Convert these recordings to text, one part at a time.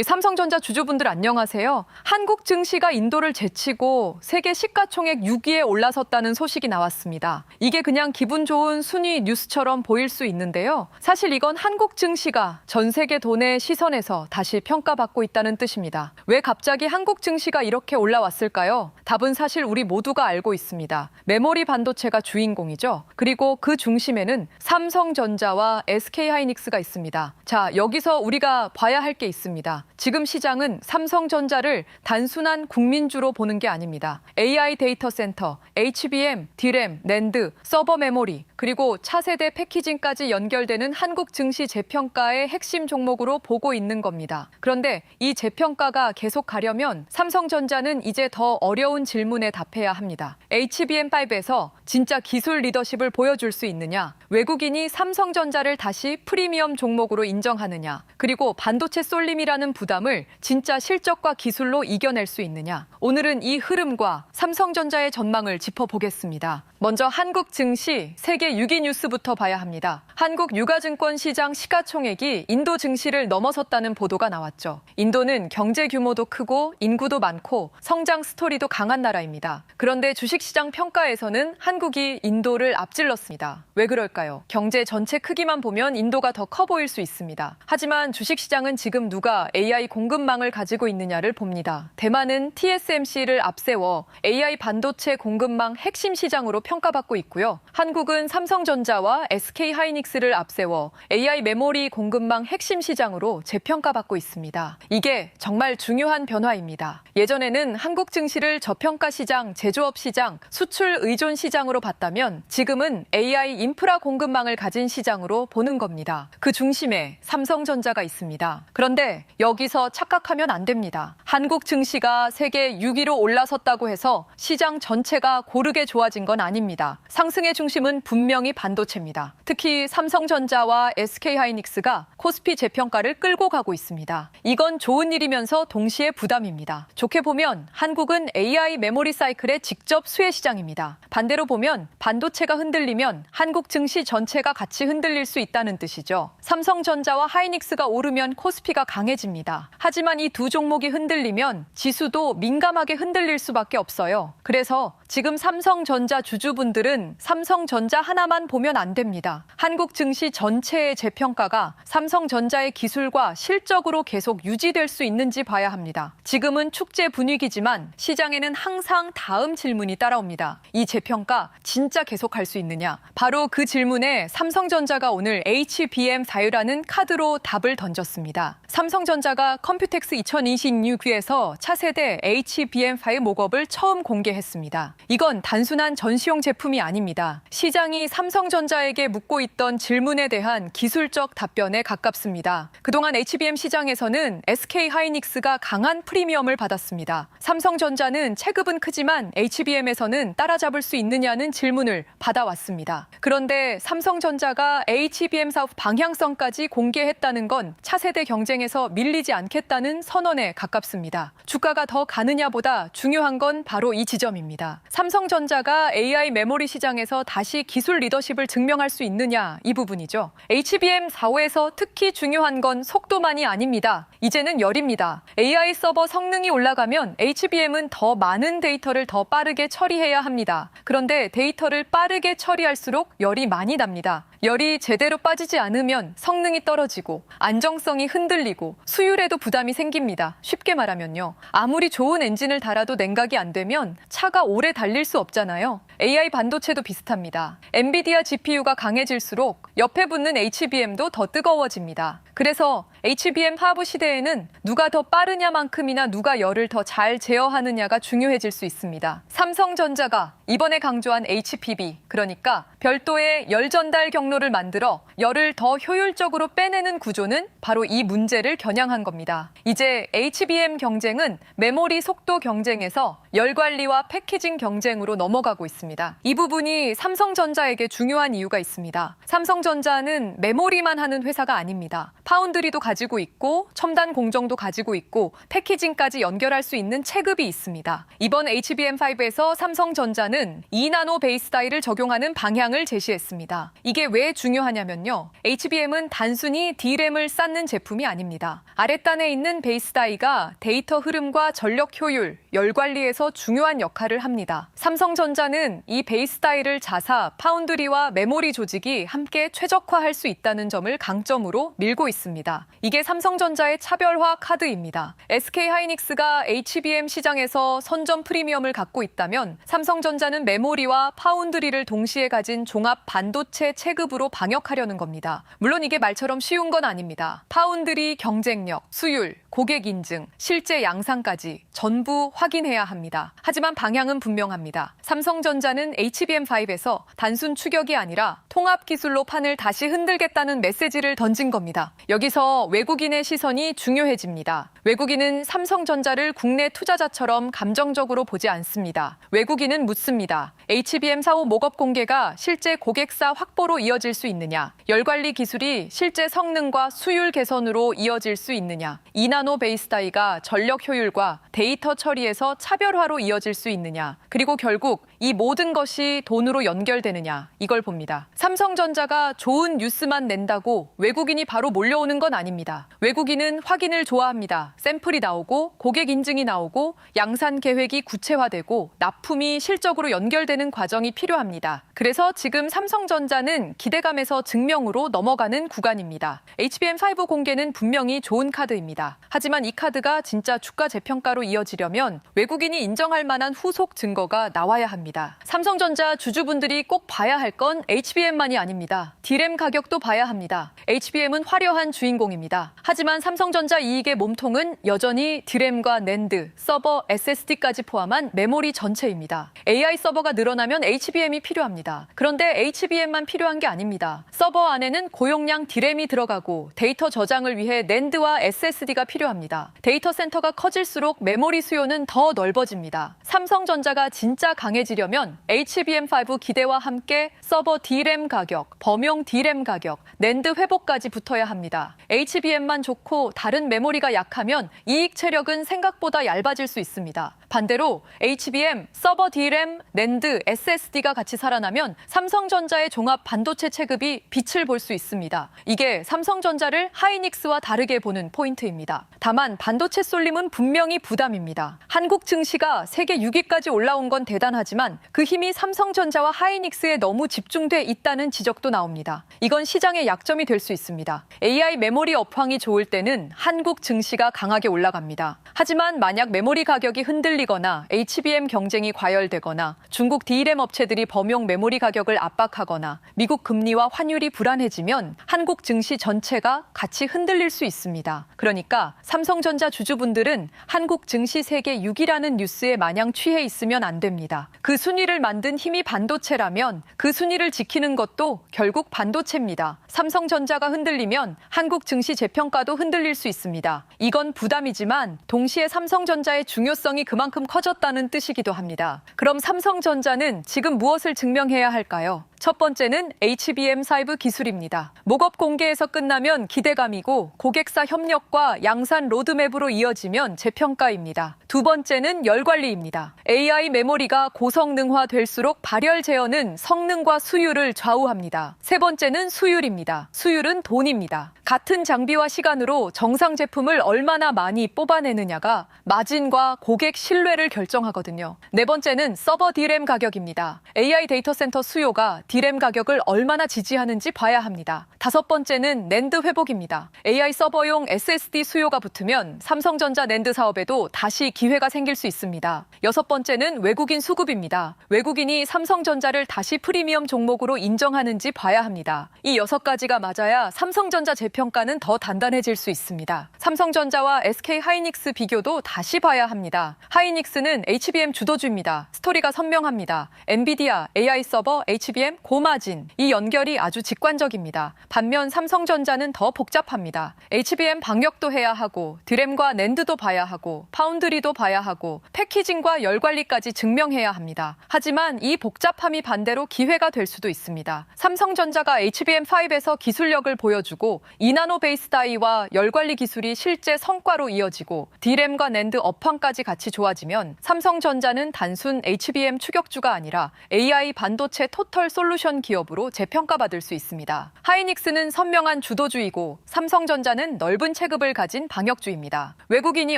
삼성전자 주주분들 안녕하세요. 한국 증시가 인도를 제치고 세계 시가총액 6위에 올라섰다는 소식이 나왔습니다. 이게 그냥 기분 좋은 순위 뉴스처럼 보일 수 있는데요. 사실 이건 한국 증시가 전 세계 돈의 시선에서 다시 평가받고 있다는 뜻입니다. 왜 갑자기 한국 증시가 이렇게 올라왔을까요? 답은 사실 우리 모두가 알고 있습니다. 메모리 반도체가 주인공이죠. 그리고 그 중심에는 삼성전자와 SK하이닉스가 있습니다. 자, 여기서 우리가 봐야 할 게 있습니다. 지금 시장은 삼성전자를 단순한 국민주로 보는 게 아닙니다. AI 데이터 센터, HBM, DRAM, 낸드, 서버 메모리, 그리고 차세대 패키징까지 연결되는 한국 증시 재평가의 핵심 종목으로 보고 있는 겁니다. 그런데 이 재평가가 계속 가려면 삼성전자는 이제 더 어려운 질문에 답해야 합니다. HBM5에서 진짜 기술 리더십을 보여줄 수 있느냐? 외국인이 삼성전자를 다시 프리미엄 종목으로 인정하느냐? 그리고 반도체 쏠림이라는 부담을 진짜 실적과 기술로 이겨낼 수 있느냐? 오늘은 이 흐름과 삼성전자의 전망을 짚어보겠습니다. 먼저 한국 증시 세계 6위 뉴스부터 봐야 합니다. 한국 유가증권 시장 시가총액이 인도 증시를 넘어섰다는 보도가 나왔죠. 인도는 경제 규모도 크고 인구도 많고 성장 스토리도 강한 나라입니다. 그런데 주식시장 평가에서는 한국이 인도를 앞질렀습니다. 왜 그럴까요? 경제 전체 크기만 보면 인도가 더 커 보일 수 있습니다. 하지만 주식시장은 지금 누가 AI 공급망을 가지고 있느냐를 봅니다. 대만은 TSMC를 앞세워 AI 반도체 공급망 핵심 시장으로 평가받고 있고요. 한국은 삼성전자와 SK하이닉스를 앞세워 AI 메모리 공급망 핵심 시장으로 재평가받고 있습니다. 이게 정말 중요한 변화입니다. 예전에는 한국 증시를 저평가 시장, 제조업 시장, 수출 의존 시장으로 봤다면 지금은 AI 인프라 공급망을 가진 시장으로 보는 겁니다. 그 중심에 삼성전자가 있습니다. 그런데 여기서 착각하면 안 됩니다. 한국 증시가 세계 6위로 올라섰다고 해서 시장 전체가 고르게 좋아진 건 아닙니다. 상승의 중심은 분명히 반도체입니다. 특히 삼성전자와 SK하이닉스가 코스피 재평가를 끌고 가고 있습니다. 이건 좋은 일이면서 동시에 부담입니다. 좋게 보면 한국은 AI 메모리 사이클의 직접 수혜 시장입니다. 반대로 보면 반도체가 흔들리면 한국 증시 전체가 같이 흔들릴 수 있다는 뜻이죠. 삼성전자와 하이닉스가 오르면 코스피가 강해집니다. 하지만 이 두 종목이 흔들리면 지수도 민감하게 흔들릴 수밖에 없어요. 그래서 지금 삼성전자 주주분들은 삼성전자 하나만 보면 안 됩니다. 한국 증시 전체의 재평가가 삼성전자의 기술과 실적으로 계속 유지될 수 있는지 봐야 합니다. 지금은 축제 분위기지만 시장에는 항상 다음 질문이 따라옵니다. 이 재평가 진짜 계속할 수 있느냐? 바로 그 질문에 삼성전자가 오늘 HBM4라는 카드로 답을 던졌습니다. 삼성전자가 컴퓨텍스 2026에서 차세대 HBM5 목업을 처음 공개했습니다. 이건 단순한 전시용 제품이 아닙니다. 시장이 삼성전자에게 묻고 있던 질문에 대한 기술적 답변에 가깝습니다. 그동안 HBM 시장에서는 SK하이닉스가 강한 프리미엄을 받았습니다. 삼성전자는 체급은 크지만 HBM에서는 따라잡을 수 있느냐는 질문을 받아왔습니다. 그런데 삼성전자가 HBM 사업 방향성까지 공개했다는 건 차세대 경쟁에서 밀리지 않겠다는 선언에 가깝습니다. 주가가 더 가느냐보다 중요한 건 바로 이 지점입니다. 삼성전자가 AI 메모리 시장에서 다시 기술 리더십을 증명할 수 있느냐 이 부분이죠. HBM4에서 특히 중요한 건 속도만이 아닙니다. 이제는 열입니다. AI 서버 성능이 올라가면 HBM은 더 많은 데이터를 더 빠르게 처리해야 합니다. 그런데 데이터를 빠르게 처리할수록 열이 많이 납니다. 열이 제대로 빠지지 않으면 성능이 떨어지고 안정성이 흔들리고 수율에도 부담이 생깁니다. 쉽게 말하면요. 아무리 좋은 엔진을 달아도 냉각이 안 되면 차가 오래 달릴 수 없잖아요. AI 반도체도 비슷합니다. 엔비디아 GPU가 강해질수록 옆에 붙는 HBM도 더 뜨거워집니다. 그래서 HBM 하부 시대에는 누가 더 빠르냐만큼이나 누가 열을 더 잘 제어하느냐가 중요해질 수 있습니다. 삼성전자가 이번에 강조한 HPB, 그러니까 별도의 열 전달 경로를 만들어 열을 더 효율적으로 빼내는 구조는 바로 이 문제를 겨냥한 겁니다. 이제 HBM 경쟁은 메모리 속도 경쟁에서 열 관리와 패키징 경쟁으로 넘어가고 있습니다. 이 부분이 삼성전자에게 중요한 이유가 있습니다. 삼성전자는 메모리만 하는 회사가 아닙니다. 파운드리도 가지고 있고 첨단 공정도 가지고 있고 패키징까지 연결할 수 있는 체급이 있습니다. 이번 HBM5에서 삼성전자는 2나노 베이스 다이를 적용하는 방향을 제시했습니다. 이게 왜 중요하냐면요. HBM은 단순히 D램을 쌓는 제품이 아닙니다. 아랫단에 있는 베이스 다이가 데이터 흐름과 전력 효율, 열 관리에서 중요한 역할을 합니다. 삼성전자는 이 베이스 다이를 자사, 파운드리와 메모리 조직이 함께 최적화할 수 있다는 점을 강점으로 밀고 있습니다. 이게 삼성전자의 차별화 카드입니다. SK 하이닉스가 HBM 시장에서 선점 프리미엄을 갖고 있다면 삼성전자는 메모리와 파운드리를 동시에 가진 종합 반도체 체급으로 방역하려는 겁니다. 물론 이게 말처럼 쉬운 건 아닙니다. 파운드리 경쟁력, 수율, 고객 인증, 실제 양산까지 전부 확인해야 합니다. 하지만 방향은 분명합니다. 삼성전자는 HBM5에서 단순 추격이 아니라 통합 기술로 판을 다시 흔들겠다는 메시지를 던진 겁니다. 여기서 외국인의 시선이 중요해집니다. 외국인은 삼성전자를 국내 투자자처럼 감정적으로 보지 않습니다. 외국인은 묻습니다. HBM 사후 목업 공개가 실제 고객사 확보로 이어질 수 있느냐? 열관리 기술이 실제 성능과 수율 개선으로 이어질 수 있느냐? 2나노 베이스 다이가 전력 효율과 데이터 처리에서 차별화로 이어질 수 있느냐? 그리고 결국 이 모든 것이 돈으로 연결되느냐? 이걸 봅니다. 삼성전자가 좋은 뉴스만 낸다고 외국인이 바로 몰려오는 건 아닙니다. 외국인은 확인을 좋아합니다. 샘플이 나오고 고객 인증이 나오고 양산 계획이 구체화되고 납품이 실적으로 연결되는 과정이 필요합니다. 그래서 지금 삼성전자는 기대감에서 증명으로 넘어가는 구간입니다. HBM5 공개는 분명히 좋은 카드입니다. 하지만 이 카드가 진짜 주가 재평가로 이어지려면 외국인이 인정할 만한 후속 증거가 나와야 합니다. 삼성전자 주주분들이 꼭 봐야 할 건 HBM만이 아닙니다. D램 가격도 봐야 합니다. HBM은 화려한 주인공입니다. 하지만 삼성전자 이익의 몸통은 여전히 D램과 낸드, 서버, SSD까지 포함한 메모리 전체입니다. AI 서버가 늘어나면 HBM이 필요합니다. 그런데 HBM만 필요한 게 아닙니다. 서버 안에는 고용량 D램이 들어가고 데이터 저장을 위해 낸드와 SSD가 필요합니다. 데이터 센터가 커질수록 메모리 수요는 더 넓어집니다. 삼성전자가 진짜 강해지려면 HBM5 기대와 함께 서버 D램 가격, 범용 D램 가격, 낸드 회복까지 붙어야 합니다. HBM만 좋고 다른 메모리가 약하면 이익 체력은 생각보다 얇아질 수 있습니다. 반대로 HBM, 서버 D램, 낸드, SSD가 같이 살아나면 삼성전자의 종합 반도체 체급이 빛을 볼 수 있습니다. 이게 삼성전자를 하이닉스와 다르게 보는 포인트입니다. 다만 반도체 쏠림은 분명히 부담입니다. 한국 증시가 세계 6위까지 올라온 건 대단하지만 그 힘이 삼성전자와 하이닉스에 너무 집중돼 있다는 지적도 나옵니다. 이건 시장의 약점이 될 수 있습니다. AI 메모리 업황이 좋을 때는 한국 증시가 강하게 올라갑니다. 하지만 만약 메모리 가격이 흔들리거나 HBM 경쟁이 과열되거나 중국 D램 업체들이 범용 메모리 가격을 압박하거나 미국 금리와 환율이 불안해지면 한국 증시 전체가 같이 흔들릴 수 있습니다. 그러니까 삼성전자 주주분들은 한국 증시 세계 6위라는 뉴스에 마냥 취해 있으면 안 됩니다. 그 순위를 만든 힘이 반도체라면 그 순위를 지키는 것도 결국 반도체입니다. 삼성전자가 흔들리면 한국 증시 재평가도 흔들릴 수 있습니다. 이건 부담이지만 동시에 삼성전자의 중요성이 그만큼 커졌다는 뜻이기도 합니다. 그럼 삼성전자는 지금 무엇을 증명해야 할까요? 첫 번째는 HBM5 기술입니다. 목업 공개에서 끝나면 기대감이고 고객사 협력과 양산 로드맵으로 이어지면 재평가입니다. 두 번째는 열관리입니다. AI 메모리가 고성능화될수록 발열 제어는 성능과 수율을 좌우합니다. 세 번째는 수율입니다. 수율은 돈입니다. 같은 장비와 시간으로 정상 제품을 얼마나 많이 뽑아내느냐가 마진과 고객 신뢰를 결정하거든요. 네 번째는 서버 D램 가격입니다. AI 데이터 센터 수요가 D램 가격을 얼마나 지지하는지 봐야 합니다. 다섯 번째는 낸드 회복입니다. AI 서버용 SSD 수요가 붙으면 삼성전자 낸드 사업에도 다시 기회가 생길 수 있습니다. 여섯 번째는 외국인 수급입니다. 외국인이 삼성전자를 다시 프리미엄 종목으로 인정하는지 봐야 합니다. 이 6가지가 맞아야 삼성전자 재평가는 더 단단해질 수 있습니다. 삼성전자와 SK하이닉스 비교도 다시 봐야 합니다. 하이닉스는 HBM 주도주입니다. 스토리가 선명합니다. 엔비디아, AI 서버, HBM 고마진, 이 연결이 아주 직관적입니다. 반면 삼성전자는 더 복잡합니다. HBM 방역도 해야 하고, 드램과 낸드도 봐야 하고, 파운드리도 봐야 하고, 패키징과 열 관리까지 증명해야 합니다. 하지만 이 복잡함이 반대로 기회가 될 수도 있습니다. 삼성전자가 HBM5에서 기술력을 보여주고 2나노 베이스 다이와 열 관리 기술이 실제 성과로 이어지고 D램과 낸드 업황까지 같이 좋아지면 삼성전자는 단순 HBM 추격주가 아니라 AI 반도체 토털 솔루션 기업으로 재평가받을 수 있습니다. 하이닉스는 선명한 주도주이고 삼성전자는 넓은 체급을 가진 방역주입니다. 외국인이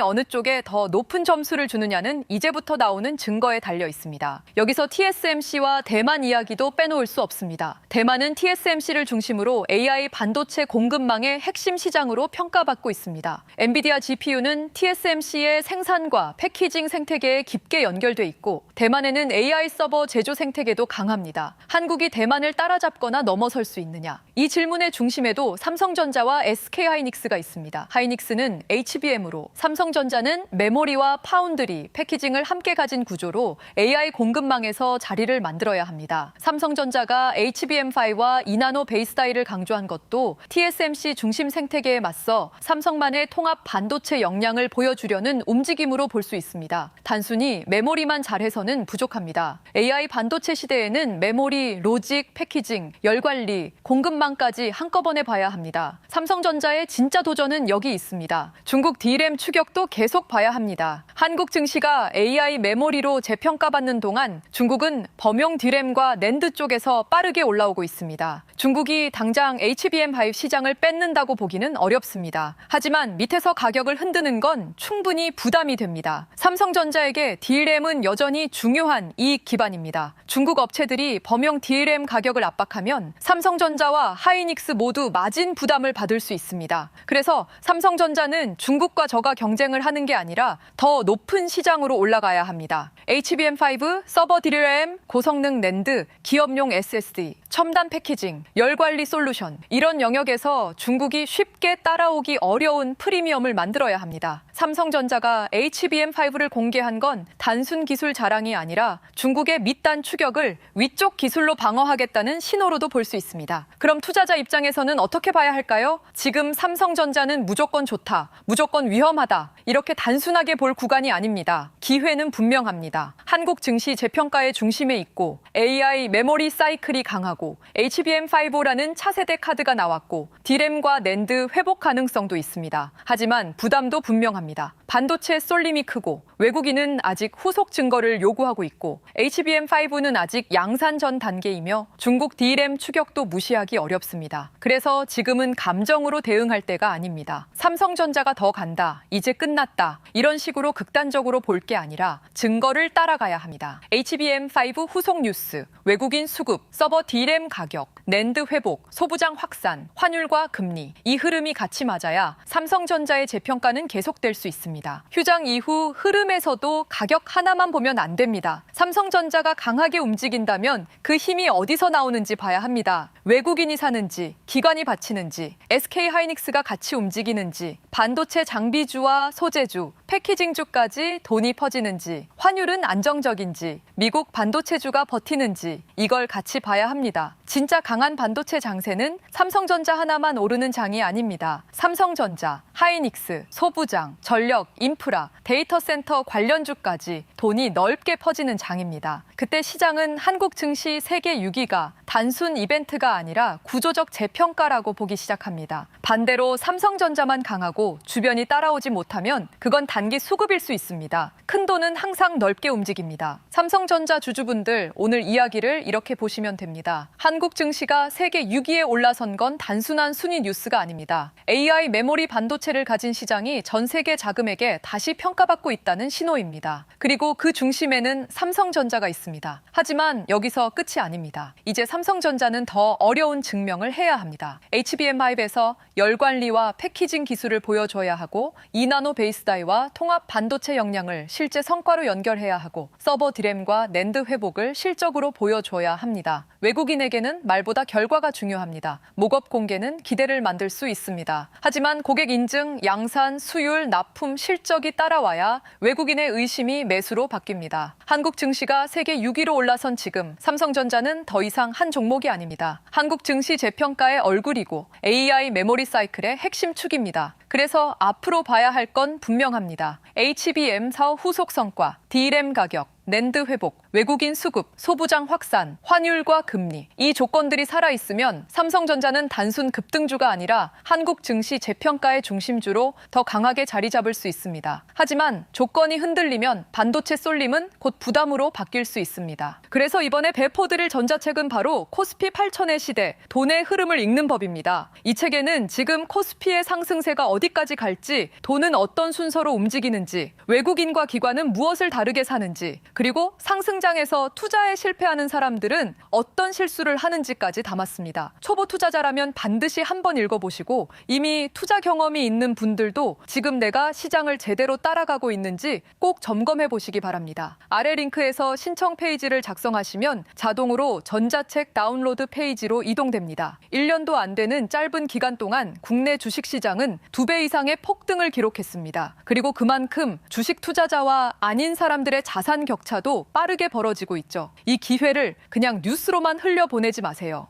어느 쪽에 더 높은 점수를 주느냐는 이제부터 나오는 증거에 달려 있습니다. 여기서 TSMC와 대만 이야기도 빼놓을 수 없습니다. 대만은 TSMC를 중심으로 AI 반도체 공급망의 핵심 시장으로 평가받고 있습니다. 엔비디아 GPU는 TSMC의 생산과 패키징 생태계에 깊게 연결돼 있고 대만에는 AI 서버 제조 생태계도 강합니다. 한국이 대만을 따라잡거나 넘어설 수 있느냐? 이 질문의 중심에도 삼성전자와 SK하이닉스가 있습니다. 하이닉스는 HBM으로, 삼성전자는 메모리와 파운드리, 패키징을 함께 가진 구조로 AI 공급망에서 자리를 만들어야 합니다. 삼성전자가 HBM5와 2나노 베이스 다이를 강조한 것도 TSMC 중심 생태계에 맞서 삼성만의 통합 반도체 역량을 보여주려는 움직임으로 볼 수 있습니다. 단순히 메모리만 잘해서는 부족합니다. AI 반도체 시대에는 메모리, 로직, 패키징, 열 관리, 공급망까지 한꺼번에 봐야 합니다. 삼성전자의 진짜 도전은 여기 있습니다. 중국 D램 추격도 계속 봐야 합니다. 한국 증시가 AI 메모리로 재평가받는 동안 중국은 범용 D램과 낸드 쪽에서 빠르게 올라오고 있습니다. 중국이 당장 HBM5 시장을 뺏는다고 보기는 어렵습니다. 하지만 밑에서 가격을 흔드는 건 충분히 부담이 됩니다. 삼성전자에게 D램은 여전히 중요한 이익 기반입니다. 중국 업체들이 범용 D램 가격을 압박하면 삼성전자와 하이닉스 모두 마진 부담을 받을 수 있습니다. 그래서 삼성전자는 중국과 저가 경쟁을 하는 게 아니라 더 높은 시장으로 올라가야 합니다. HBM5, 서버 D램, 고성능 낸드, 기업용 SSD, 첨단 패키징, 열 관리 솔루션 이런 영역에서 중국이 쉽게 따라오기 어려운 프리미엄을 만들어야 합니다. 삼성전자가 HBM5를 공개한 건 단순 기술 자랑이 아니라 중국의 밑단 추격을 위쪽 기술로 방어하겠다는 신호로도 볼 수 있습니다. 그럼 투자자 입장에서는 어떻게 봐야 할까요? 지금 삼성전자는 무조건 좋다, 무조건 위험하다 이렇게 단순하게 볼 구간이 아닙니다. 기회는 분명합니다. 한국 증시 재평가의 중심에 있고 AI 메모리 사이클이 강하고 HBM5라는 차세대 카드가 나왔고 D램과 낸드 회복 가능성도 있습니다. 하지만 부담도 분명합니다. 반도체 쏠림이 크고 외국인은 아직 후속 증거를 요구하고 있고 HBM5는 아직 양산 전 단계이며 중국 D램 추격도 무시하기 어렵습니다. 그래서 지금은 감정으로 대응할 때가 아닙니다. 삼성전자가 더 간다, 이제 끝났다 이런 식으로 극단적으로 볼 게 아니라 증거를 따라가야 합니다. HBM5 후속 뉴스, 외국인 수급, 서버 D램 가격, 낸드 회복, 소부장 확산, 환율과 금리 이 흐름이 같이 맞아야 삼성전자의 재평가는 계속될 수 있습니다. 휴장 이후 흐름에서도 가격 하나만 보면 안 됩니다. 삼성전자가 강하게 움직인다면 그 힘이 어디서 나오는지 봐야 합니다. 외국인이 사는지, 기관이 바치는지, SK하이닉스가 같이 움직이는지, 반도체 장비주와 소재주, 패키징주까지 돈이 퍼지는지, 환율은 안정적인지, 미국 반도체주가 버티는지 이걸 같이 봐야 합니다. 진짜 강한 반도체 장세는 삼성전자 하나만 오르는 장이 아닙니다. 삼성전자, 하이닉스, 소부장, 전력, 인프라, 데이터 센터 관련주까지 돈이 넓게 퍼지는 장입니다. 그때 시장은 한국 증시 세계 6위가 단순 이벤트가 아니라 구조적 재평가라고 보기 시작합니다. 반대로 삼성전자만 강하고 주변이 따라오지 못하면 그건 단기 수급일 수 있습니다. 큰 돈은 항상 넓게 움직입니다. 삼성전자 주주분들 오늘 이야기를 이렇게 보시면 됩니다. 한국 증시가 세계 6위에 올라선 건 단순한 순위 뉴스가 아닙니다. AI 메모리 반도체를 가진 시장이 전 세계 자금에게 다시 평가받고 있다는 신호입니다. 그리고 그 중심에는 삼성전자가 있습니다. 하지만 여기서 끝이 아닙니다. 이제 삼성전자는 더 어려운 증명을 해야 합니다. HBM5에서 열 관리와 패키징 기술을 보여줘야 하고 2나노 베이스 다이와 통합 반도체 역량을 실제 실제 성과로 연결해야 하고 서버 디램과 낸드 회복을 실적으로 보여줘야 합니다. 외국인에게는 말보다 결과가 중요합니다. 목업 공개는 기대를 만들 수 있습니다. 하지만 고객 인증, 양산, 수율, 납품, 실적이 따라와야 외국인의 의심이 매수로 바뀝니다. 한국 증시가 세계 6위로 올라선 지금 삼성전자는 더 이상 한 종목이 아닙니다. 한국 증시 재평가의 얼굴이고 AI 메모리 사이클의 핵심 축입니다. 그래서 앞으로 봐야 할 건 분명합니다. HBM 사업 후속 성과, D램 가격, 낸드 회복, 외국인 수급, 소부장 확산, 환율과 금리. 이 조건들이 살아있으면 삼성전자는 단순 급등주가 아니라 한국 증시 재평가의 중심주로 더 강하게 자리 잡을 수 있습니다. 하지만 조건이 흔들리면 반도체 쏠림은 곧 부담으로 바뀔 수 있습니다. 그래서 이번에 배포드릴 전자책은 바로 코스피 8천의 시대, 돈의 흐름을 읽는 법입니다. 이 책에는 지금 코스피의 상승세가 어디까지 갈지, 돈은 어떤 순서로 움직이는지, 외국인과 기관은 무엇을 다르게 사는지, 그리고 상승장에서 투자에 실패하는 사람들은 어떤 실수를 하는지까지 담았습니다. 초보 투자자라면 반드시 한번 읽어보시고 이미 투자 경험이 있는 분들도 지금 내가 시장을 제대로 따라가고 있는지 꼭 점검해 보시기 바랍니다. 아래 링크에서 신청 페이지를 작성하시면 자동으로 전자책 다운로드 페이지로 이동됩니다. 1년도 안 되는 짧은 기간 동안 국내 주식시장은 2배 이상의 폭등을 기록했습니다. 그리고 그만큼 주식 투자자와 아닌 사람들의 자산 격차도 빠르게 벌어지고 있죠. 이 기회를 그냥 뉴스로만 흘려보내지 마세요.